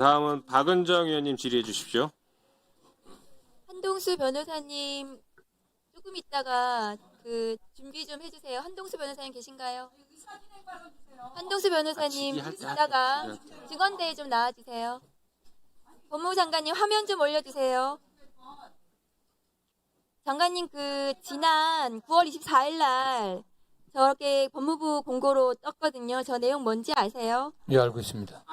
다음은 박은정 의원님 질의해 주십시오. 한동수 변호사님 조금 있다가 준비 좀 해주세요. 한동수 변호사님 계신가요? 한동수 변호사님 이따가 증언대에 좀 나와주세요. 법무부 장관님 화면 좀 올려주세요. 장관님 지난 9월 24일 날 저렇게 법무부 공고로 떴거든요. 저 내용 뭔지 아세요? 예, 알고 있습니다.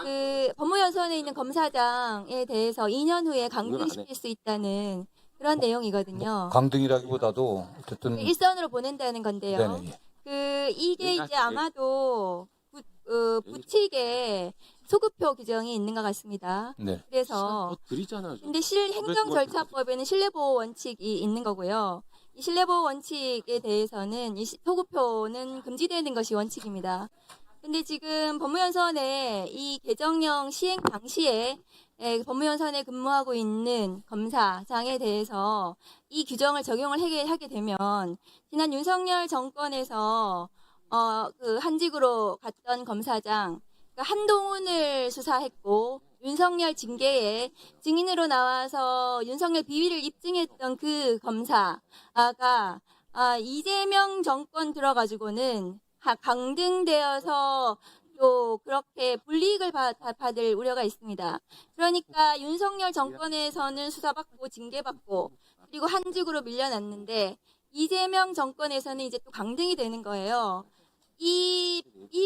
법무연수원에 있는 검사장에 대해서 2년 후에 강등시킬 수 있다는 그런 내용이거든요. 강등이라기보다도 어쨌든 일선으로 보낸다는 건데요. 네네. 이게 이제 아마도 부칙에 소급표 규정이 있는 것 같습니다. 네. 그래서 드리잖아요. 근데 행정절차법에는 신뢰보호 원칙이 있는 거고요. 이 신뢰보호 원칙에 대해서는 이 소급표는 금지되는 것이 원칙입니다. 근데 지금 법무연수원에 이 개정령 시행 당시에 법무연수원에 근무하고 있는 검사장에 대해서 이 규정을 적용을 하게 되면 지난 윤석열 정권에서 한직으로 갔던 검사장 한동훈을 수사했고 윤석열 징계에 증인으로 나와서 윤석열 비위를 입증했던 그 검사가 이재명 정권 들어가지고는 강등되어서 또 그렇게 불이익을 받을 우려가 있습니다. 그러니까 윤석열 정권에서는 수사받고 징계받고 그리고 한직으로 밀려났는데 이재명 정권에서는 이제 또 강등이 되는 거예요. 이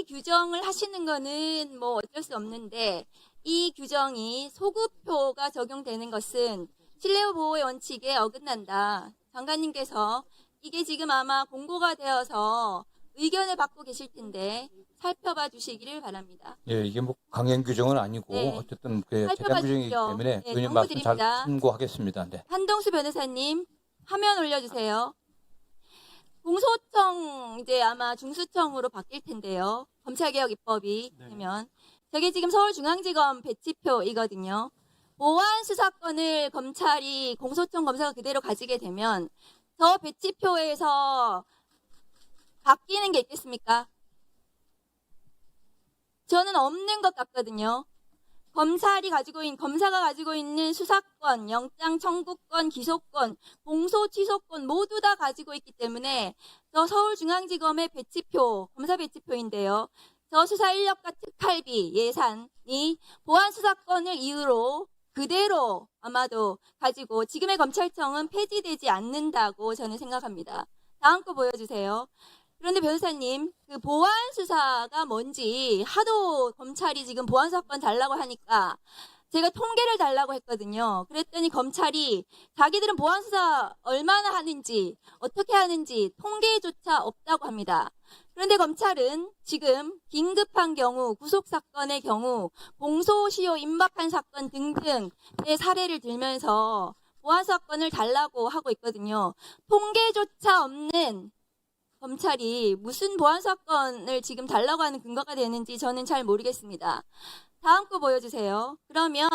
규정을 하시는 거는 뭐 어쩔 수 없는데 이 규정이 소급표가 적용되는 것은 신뢰보호의 원칙에 어긋난다. 장관님께서 이게 지금 아마 공고가 되어서 의견을 받고 계실 텐데 살펴봐 주시기를 바랍니다. 예, 이게 뭐 강행 규정은 아니고 네. 어쨌든 재량 규정이기 때문에 의원님 말씀 잘 참고하겠습니다. 네. 한동수 변호사님 화면 올려주세요. 공소청 이제 아마 중수청으로 바뀔 텐데요. 검찰개혁 입법이 되면 저게 지금 서울중앙지검 배치표이거든요. 보안 수사권을 검찰이 공소청 검사가 그대로 가지게 되면 저 배치표에서 바뀌는 게 있겠습니까? 저는 없는 것 같거든요. 검사가 가지고 있는 수사권, 영장 청구권, 기소권, 공소 취소권 모두 다 가지고 있기 때문에 저 서울중앙지검의 배치표, 검사 배치표인데요. 저 수사 인력과 특활비 예산이 보안 수사권을 이유로 그대로 아마도 가지고 지금의 검찰청은 폐지되지 않는다고 저는 생각합니다. 다음 거 보여주세요. 그런데 변호사님, 보안 수사가 뭔지 하도 검찰이 지금 보안 수사권 달라고 하니까 제가 통계를 달라고 했거든요. 그랬더니 검찰이 자기들은 보안 수사 얼마나 하는지, 어떻게 하는지 통계조차 없다고 합니다. 그런데 검찰은 지금 긴급한 경우, 구속사건의 경우, 공소시효 임박한 사건 등등의 사례를 들면서 보안 수사권을 달라고 하고 있거든요. 통계조차 없는 검찰이 무슨 보안 사건을 지금 달라고 하는 근거가 되는지 저는 잘 모르겠습니다. 다음 거 보여주세요. 그러면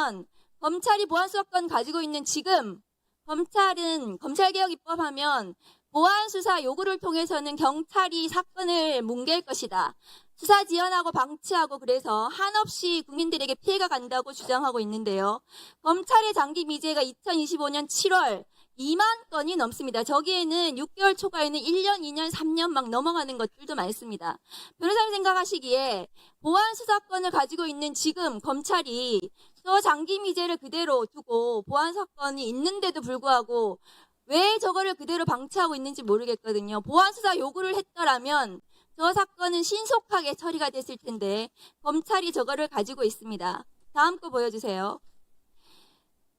검찰이 보안 수사권 가지고 있는 지금 검찰은 검찰개혁 입법하면 보안 수사 요구를 통해서는 경찰이 사건을 뭉갤 것이다. 수사 지연하고 방치하고 그래서 한없이 국민들에게 피해가 간다고 주장하고 있는데요. 검찰의 장기 미제가 2025년 7월 2만 건이 넘습니다. 저기에는 6개월 초과에는 1년, 2년, 3년 막 넘어가는 것들도 많습니다. 변호사님 생각하시기에 보안 수사권을 가지고 있는 지금 검찰이 저 장기 미제를 그대로 두고 보안 사건이 있는데도 불구하고 왜 저거를 그대로 방치하고 있는지 모르겠거든요. 보안 수사 요구를 했더라면 저 사건은 신속하게 처리가 됐을 텐데 검찰이 저거를 가지고 있습니다. 다음 거 보여주세요.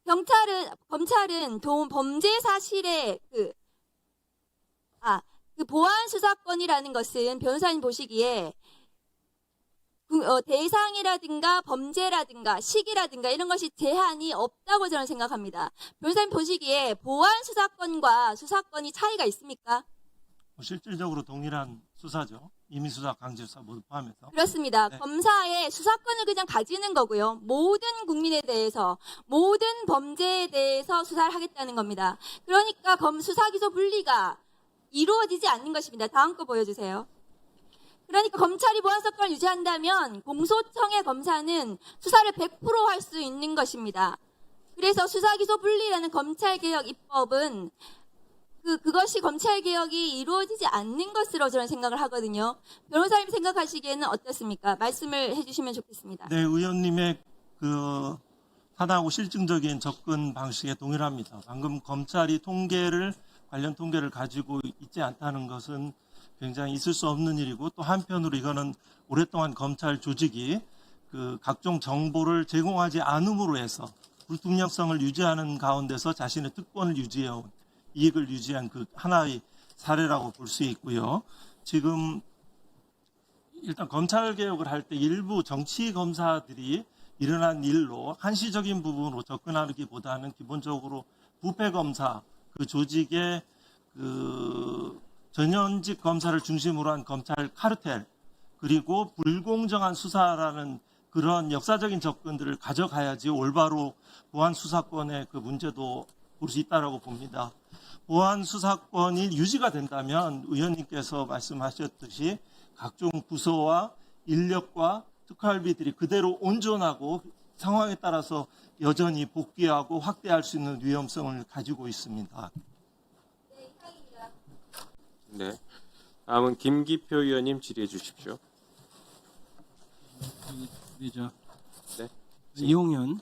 검찰은 범죄 사실의 보안 수사권이라는 것은 변호사님 보시기에 대상이라든가 범죄라든가 시기라든가 이런 것이 제한이 없다고 저는 생각합니다. 변호사님 보시기에 보안 수사권과 수사권이 차이가 있습니까? 실질적으로 동일한 수사죠. 임의수사, 강제수사 모두 포함해서. 그렇습니다. 네. 검사의 수사권을 그냥 가지는 거고요. 모든 국민에 대해서, 모든 범죄에 대해서 수사를 하겠다는 겁니다. 그러니까 수사기소 분리가 이루어지지 않는 것입니다. 다음 거 보여주세요. 그러니까 검찰이 보안 사건을 유지한다면 공소청의 검사는 수사를 100% 할 수 있는 것입니다. 그래서 수사기소 분리라는 검찰개혁 입법은 그것이 검찰개혁이 이루어지지 않는 것으로 저는 생각을 하거든요. 변호사님 생각하시기에는 어떻습니까? 말씀을 해주시면 좋겠습니다. 네, 의원님의 그 타당하고 실증적인 접근 방식에 동일합니다. 방금 검찰이 관련 통계를 가지고 있지 않다는 것은 굉장히 있을 수 없는 일이고, 또 한편으로 이거는 오랫동안 검찰 조직이 그 각종 정보를 제공하지 않음으로 해서 불투명성을 유지하는 가운데서 자신의 특권을 유지해온, 이익을 유지한 그 하나의 사례라고 볼 수 있고요. 지금 일단 검찰개혁을 할 때 일부 정치 검사들이 일어난 일로 한시적인 부분으로 접근하기보다는 기본적으로 부패검사 그 조직의 그 전현직 검사를 중심으로 한 검찰 카르텔, 그리고 불공정한 수사라는 그런 역사적인 접근들을 가져가야지 올바로 보안 수사권의 그 문제도 볼 수 있다라고 봅니다. 보안 수사권이 유지가 된다면 의원님께서 말씀하셨듯이 각종 부서와 인력과 특활비들이 그대로 온전하고 상황에 따라서 여전히 복귀하고 확대할 수 있는 위험성을 가지고 있습니다. 네. 다음은 김기표 의원님 질의해 주십시오. 우리 저 네. 이용현